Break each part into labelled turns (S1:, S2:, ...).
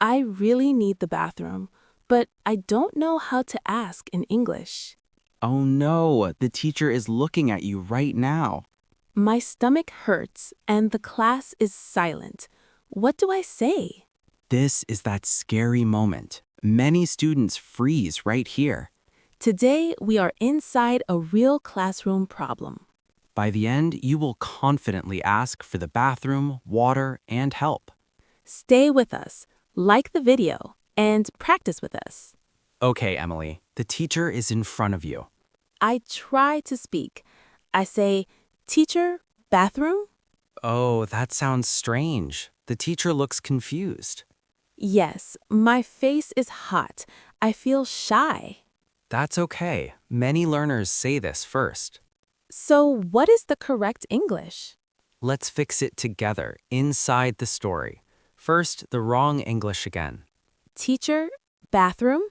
S1: I really need the bathroom, but I don't know how to ask in English.
S2: Oh no, the teacher is looking at you right now.
S1: My stomach hurts and the class is silent. What do I say?
S2: This is that scary moment. Many students freeze right here.
S1: Today, we are inside a real classroom problem.
S2: By the end, you will confidently ask for the bathroom, water, and help.
S1: Stay with us, like the video, and practice with us.
S2: Okay, Emily, the teacher is in front of you.
S1: I try to speak. I say, Teacher, bathroom?
S2: Oh, that sounds strange. The teacher looks confused.
S1: Yes, my face is hot. I feel shy.
S2: That's okay. Many learners say this first.
S1: So, what is the correct English?
S2: Let's fix it together inside the story. First, the wrong English again.
S1: Teacher, bathroom?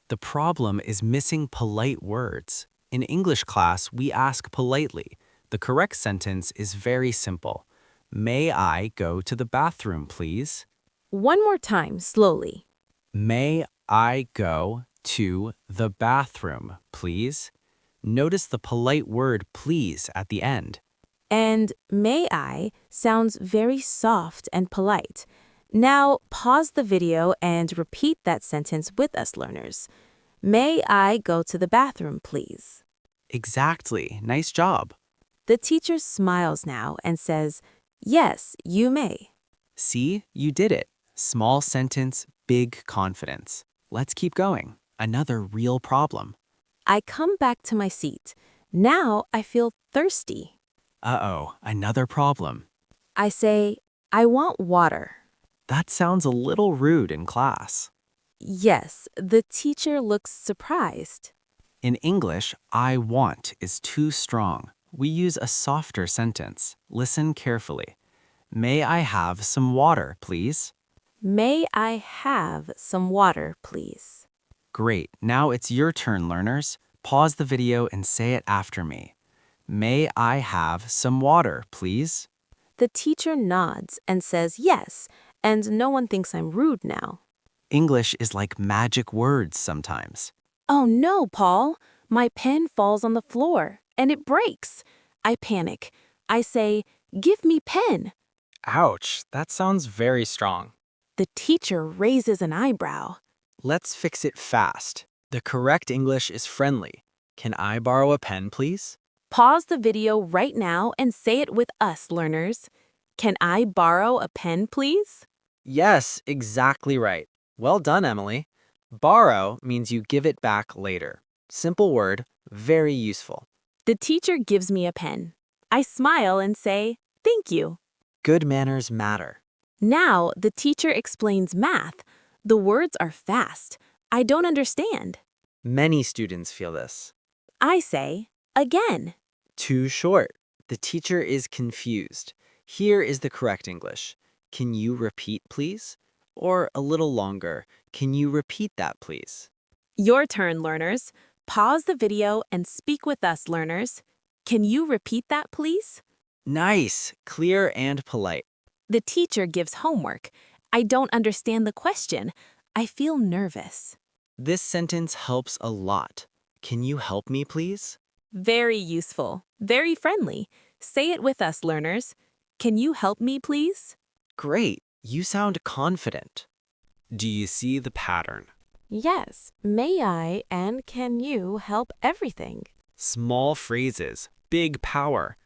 S2: The problem is missing polite words. In English class, we ask politely. The correct sentence is very simple. May I go to the bathroom, please?
S1: One more time, slowly.
S2: May I go to the bathroom, please? Notice the polite word please at the end.
S1: And may I sounds very soft and polite. Now, pause the video and repeat that sentence with us, learners. May I go to the bathroom, please?
S2: Exactly. Nice job.
S1: The teacher smiles now and says, Yes, you may.
S2: See, you did it. Small sentence, big confidence. Let's keep going. Another real problem.
S1: I come back to my seat. Now I feel thirsty.
S2: Uh-oh, another problem.
S1: I say, I want water.
S2: That sounds a little rude in class.
S1: Yes, the teacher looks surprised.
S2: In English, I want is too strong. We use a softer sentence. Listen carefully. May I have some water, please?
S1: May I have some water, please?
S2: Great. Now it's your turn, learners. Pause the video and say it after me. May I have some water, please?
S1: The teacher nods and says yes, and no one thinks I'm rude now.
S2: English is like magic words sometimes.
S1: Oh no, Paul! My pen falls on the floor, and it breaks. I panic. I say, Give me pen.
S3: Ouch, that sounds very strong.
S1: The teacher raises an eyebrow.
S3: Let's fix it fast. The correct English is friendly. Can I borrow a pen, please?
S1: Pause the video right now and say it with us, learners. Can I borrow a pen, please?
S3: Yes, exactly right. Well done, Emily. Borrow means you give it back later. Simple word, very useful.
S1: The teacher gives me a pen. I smile and say, Thank you.
S3: Good manners matter.
S1: Now the teacher explains math. The words are fast. I don't understand.
S3: Many students feel this.
S1: I say, Again.
S3: Too short. The teacher is confused. Here is the correct English. Can you repeat, please? Or a little longer. Can you repeat that, please?
S1: Your turn, learners. Pause the video and speak with us, learners. Can you repeat that, please?
S3: Nice, clear, and polite.
S1: The teacher gives homework. I don't understand the question. I feel nervous.
S3: This sentence helps a lot. Can you help me, please?
S1: Very useful. Very friendly. Say it with us, learners. Can you help me, please?
S3: Great, you sound confident. Do you see the pattern?
S1: Yes, may I and can you help everything?
S3: Small phrases, big power.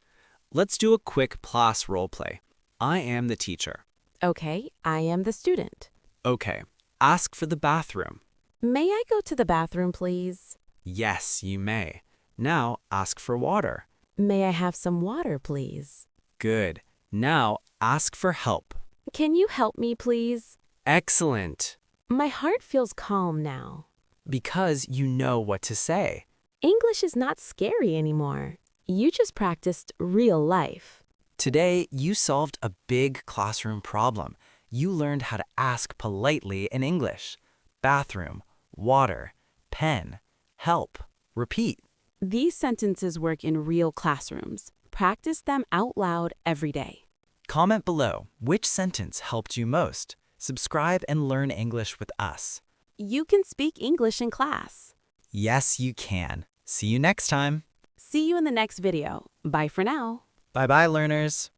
S3: Let's do a quick class roleplay. I am the teacher.
S1: Okay, I am the student.
S3: Okay, ask for the bathroom.
S1: May I go to the bathroom, please?
S3: Yes, you may. Now ask for water.
S1: May I have some water, please?
S3: Good. Now ask for help.
S1: Can you help me, please?
S3: Excellent.
S1: My heart feels calm now.
S3: Because you know what to say.
S1: English is not scary anymore. You just practiced real life.
S2: Today, you solved a big classroom problem. You learned how to ask politely in English. Bathroom, water, pen, help, repeat.
S4: These sentences work in real classrooms. Practice them out loud every day.
S2: Comment below which sentence helped you most. Subscribe and learn English with us.
S4: You can speak English in class.
S2: Yes, you can. See you next time.
S4: See you in the next video. Bye for now.
S2: Bye-bye, learners.